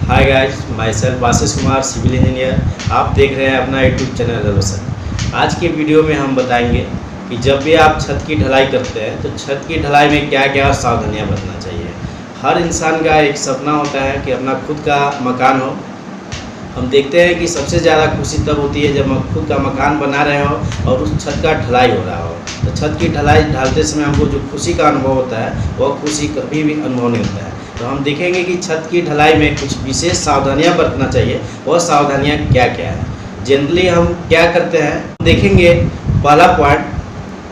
हाय guys, myself Ashish Kumar, civil engineer. आप देख रहे हैं अपना यूट्यूब चैनल रेवोल्यूशन। आज के वीडियो में हम बताएंगे कि जब भी आप छत की ढलाई करते हैं तो छत की ढलाई में क्या क्या सावधानियां बरतना चाहिए। हर इंसान का एक सपना होता है कि अपना खुद का मकान हो। हम देखते हैं कि सबसे ज़्यादा खुशी तब होती है जब हम खुद का मकान बना रहे हो और उस छत का ढलाई हो रहा हो। तो छत की ढलाई ढालते समय हमको जो खुशी का अनुभव होता है वह खुशी कभी भी अनुभव नहीं होता है। तो हम देखेंगे कि छत की ढलाई में कुछ विशेष सावधानियां बरतना चाहिए। वह सावधानियां क्या क्या है। जनरली हम क्या करते हैं देखेंगे। पहला पॉइंट,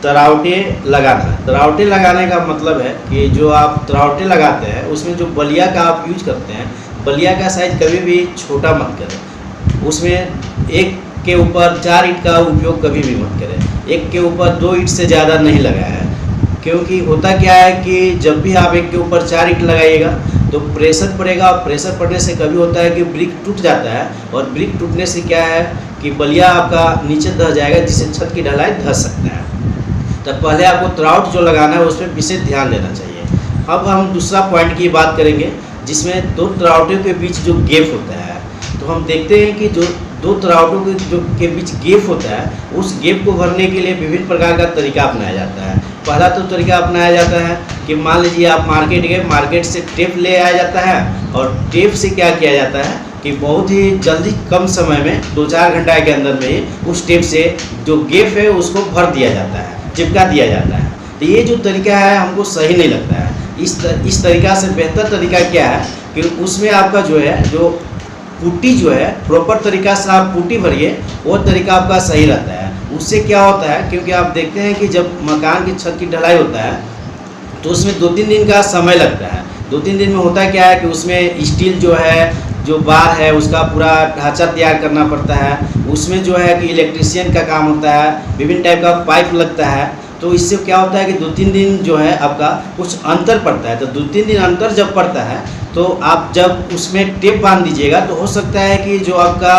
तरावटे लगाना। तरावटे लगाने का मतलब है कि जो आप तरावटे लगाते हैं उसमें जो बलिया का आप यूज करते हैं, बलिया का साइज कभी भी छोटा मत करें। उसमें एक के ऊपर 4 ईंट का उपयोग कभी भी मत करें। एक के ऊपर 2 ईंट से ज़्यादा नहीं लगाया है, क्योंकि होता क्या है कि जब भी आप एक के ऊपर 4 ईंट लगाइएगा तो प्रेशर पड़ेगा और प्रेशर पड़ने से कभी होता है कि ब्रिक टूट जाता है और ब्रिक टूटने से क्या है कि बलिया आपका नीचे धस जाएगा, जिससे छत की ढलाई धस सकता है। तो पहले आपको तराउट जो लगाना है उस पर विशेष ध्यान देना चाहिए। अब हम दूसरा पॉइंट की बात करेंगे, जिसमें 2 तरावटों के बीच जो गैप होता है। तो हम देखते हैं कि जो 2 तरावटों के बीच गैप होता है, उस गैप को भरने के लिए विभिन्न प्रकार का तरीका अपनाया जाता है। पहला तो तरीका अपनाया जाता है कि मान लीजिए आप मार्केट गए, मार्केट से टेप ले आया जाता है और टेप से क्या किया जाता है कि बहुत ही जल्दी कम समय में 2-4 घंटा के अंदर में ही उस टेप से जो गैप है उसको भर दिया जाता है, चिपका दिया जाता है। तो ये जो तरीका है हमको सही नहीं लगता है। इस तरीका से बेहतर तरीका क्या है कि उसमें आपका जो है जो पुट्टी जो है प्रॉपर तरीका से आप पुट्टी भरिए, वो तरीका आपका सही रहता है। उससे क्या होता है, क्योंकि आप देखते हैं कि जब मकान की छत की ढलाई होता है तो उसमें 2-3 दिन का समय लगता है। 2-3 दिन में होता क्या है कि उसमें स्टील जो है, जो बार है, उसका पूरा ढांचा तैयार करना पड़ता है। उसमें जो है कि इलेक्ट्रीशियन का काम होता है, विभिन्न टाइप का पाइप लगता है। तो इससे क्या होता है कि 2-3 दिन जो है आपका कुछ अंतर पड़ता है। तो 2-3 दिन अंतर जब पड़ता है तो आप जब उसमें टेप बांध दीजिएगा तो हो सकता है कि जो आपका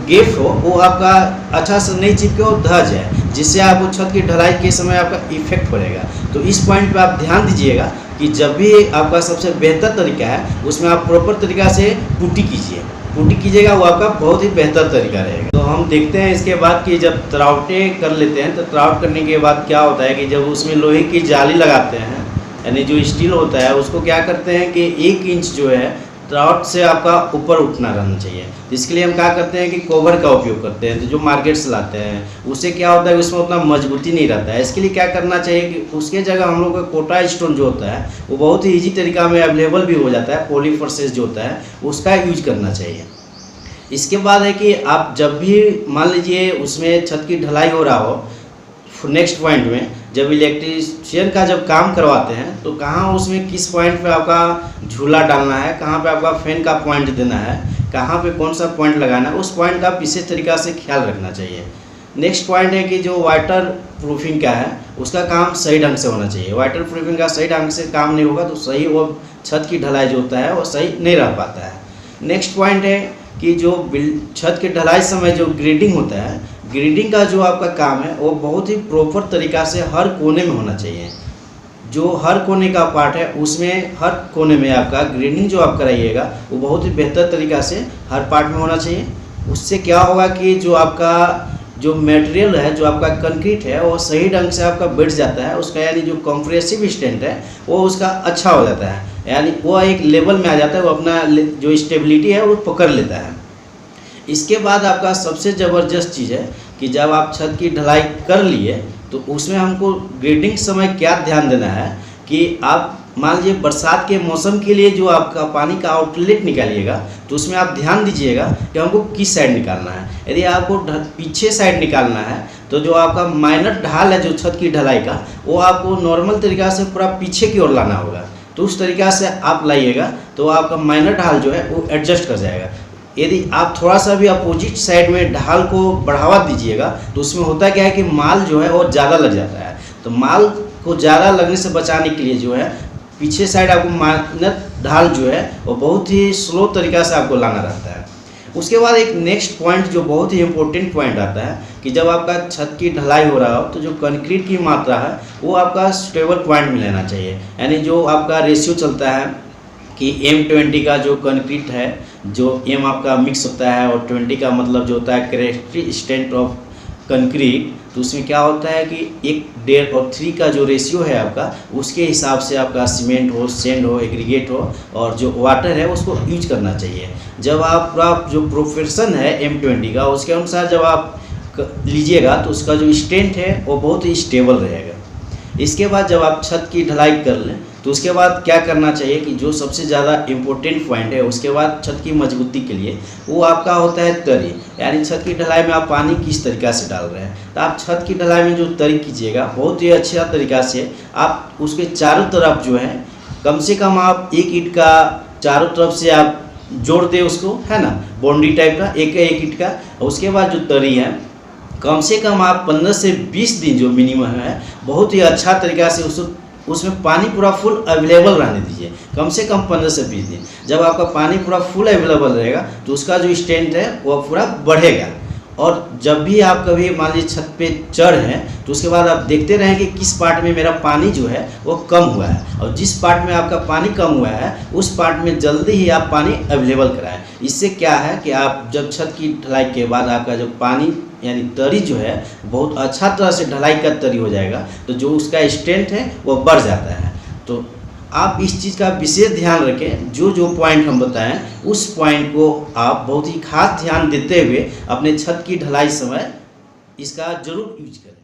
गैप हो वो आपका अच्छा से नहीं चिपके और धस जाए, जिससे आपको छत की ढलाई के समय आपका इफेक्ट पड़ेगा। तो इस पॉइंट पे आप ध्यान दीजिएगा कि जब भी आपका सबसे बेहतर तरीका है उसमें आप प्रॉपर तरीका से पुट्टी कीजिएगा, वो आपका बहुत ही बेहतर तरीका रहेगा। तो हम देखते हैं इसके बाद कि जब तरावटे कर लेते हैं तो तरावट करने के बाद क्या होता है कि जब उसमें लोहे की जाली लगाते हैं, यानी जो स्टील होता है उसको क्या करते हैं कि 1 इंच जो है तरावट से आपका ऊपर उठना रहना चाहिए। इसके लिए हम क्या करते हैं कि कोबर का उपयोग करते हैं, तो जो मार्केट से लाते हैं। उससे क्या होता है कि उसमें उतना मजबूती नहीं रहता है। इसके लिए क्या करना चाहिए कि उसके जगह हम लोग का कोटा स्टोन जो होता है वो बहुत ही ईजी तरीका में अवेलेबल भी हो जाता है। पॉलीफोर्सेस जो होता है उसका यूज करना चाहिए। इसके बाद है कि आप जब भी मान लीजिए उसमें छत की ढलाई हो रहा हो, नेक्स्ट पॉइंट में जब इलेक्ट्रीशियन का जब काम करवाते हैं तो कहाँ उसमें किस पॉइंट पे आपका झूला डालना है, कहाँ पे आपका फैन का पॉइंट देना है, कहाँ पे कौन सा पॉइंट लगाना है, उस पॉइंट का विशेष तरीका से ख्याल रखना चाहिए। नेक्स्ट पॉइंट है कि जो वाटर प्रूफिंग का है उसका काम सही ढंग से होना चाहिए। वाटर प्रूफिंग का सही ढंग से काम नहीं होगा तो सही वो छत की ढलाई जो होता है वो सही नहीं रह पाता है। नेक्स्ट पॉइंट है कि जो छत के ढलाई समय जो ग्रेडिंग होता है, ग्रेडिंग का जो आपका काम है वो बहुत ही प्रॉपर तरीका से हर कोने में होना चाहिए। जो हर कोने का पार्ट है उसमें हर कोने में आपका ग्रेडिंग जो आप कराइएगा वो बहुत ही बेहतर तरीका से हर पार्ट में होना चाहिए। उससे क्या होगा कि जो आपका जो मटेरियल है, जो आपका कंक्रीट है, वो सही ढंग से आपका बैठ जाता है। उसका यानी जो कंप्रेसिव स्ट्रेंथ है वो उसका अच्छा हो जाता है, यानी वो एक लेवल में आ जाता है, वो अपना जो स्टेबिलिटी है वो पकड़ लेता है। इसके बाद आपका सबसे ज़बरदस्त चीज़ है कि जब आप छत की ढलाई कर लिए तो उसमें हमको ग्रेडिंग समय क्या ध्यान देना है कि आप मान लीजिए बरसात के मौसम के लिए जो आपका पानी का आउटलेट निकालिएगा तो उसमें आप ध्यान दीजिएगा कि हमको किस साइड निकालना है। यदि आपको पीछे साइड निकालना है तो जो आपका माइनर ढाल है जो छत की ढलाई का, वो आपको नॉर्मल तरीका से पूरा पीछे की ओर लाना होगा। तो उस तरीका से आप लाइएगा तो आपका माइनर ढाल जो है वो एडजस्ट कर जाएगा। यदि आप थोड़ा सा भी अपोजिट साइड में ढाल को बढ़ावा दीजिएगा तो उसमें होता क्या है कि माल जो है वो ज़्यादा लग जाता है। तो माल को ज़्यादा लगने से बचाने के लिए जो है पीछे साइड आपको माइनर ढाल जो है वो बहुत ही स्लो तरीका से आपको लाना रहता है। उसके बाद एक नेक्स्ट पॉइंट जो बहुत ही इम्पोर्टेंट पॉइंट आता है कि जब आपका छत की ढलाई हो रहा हो तो जो कंक्रीट की मात्रा है वो आपका स्टेबल पॉइंट में लेना चाहिए। यानी जो आपका रेशियो चलता है कि M20 का जो कंक्रीट है, जो M आपका मिक्स होता है और 20 का मतलब जो होता है कैरेक्टरिस्टिक स्ट्रेंथ ऑफ कंक्रीट, तो उसमें क्या होता है कि 1.5 और 3 का जो रेशियो है आपका, उसके हिसाब से आपका सीमेंट हो, सैंड हो, एग्रीगेट हो और जो वाटर है उसको यूज करना चाहिए। जब आपका जो प्रोफेशन है M20 का, उसके अनुसार जब आप लीजिएगा तो उसका जो स्ट्रेंथ है वो बहुत ही स्टेबल रहेगा। इसके बाद जब आप छत की ढलाई कर लें तो उसके बाद क्या करना चाहिए कि जो सबसे ज़्यादा इम्पोर्टेंट पॉइंट है उसके बाद छत की मजबूती के लिए, वो आपका होता है तरी। यानी छत की ढलाई में आप पानी किस तरीक़ा से डाल रहे हैं, तो आप छत की ढलाई में जो तरी कीजिएगा बहुत ही अच्छा तरीक़ा से आप उसके चारों तरफ जो है, कम से कम आप 1 ईंट का चारों तरफ से आप जोड़ दें उसको, है ना, बाउंड्री टाइप का एक ईंट का। उसके बाद जो तरी है कम से कम आप 15 से 20 दिन जो मिनिमम है, बहुत ही अच्छा तरीक़ा से उसमें पानी पूरा फुल अवेलेबल रहने दीजिए, कम से कम 15 से 20 दिन। जब आपका पानी पूरा फुल अवेलेबल रहेगा तो उसका जो स्ट्रेंथ है वो पूरा बढ़ेगा। और जब भी आप कभी मान लीजिए छत पे चढ़ हैं तो उसके बाद आप देखते रहें कि किस पार्ट में मेरा पानी जो है वो कम हुआ है, और जिस पार्ट में आपका पानी कम हुआ है उस पार्ट में जल्दी ही आप पानी अवेलेबल कराएं। इससे क्या है कि आप जब छत की ढलाई के बाद आपका जो पानी यानी तरी जो है बहुत अच्छा तरह से ढलाई का तरी हो जाएगा, तो जो उसका स्ट्रेंथ है वो बढ़ जाता है। तो आप इस चीज़ का विशेष ध्यान रखें, जो जो पॉइंट हम बताएं उस पॉइंट को आप बहुत ही खास ध्यान देते हुए अपने छत की ढलाई समय इसका जरूर यूज करें।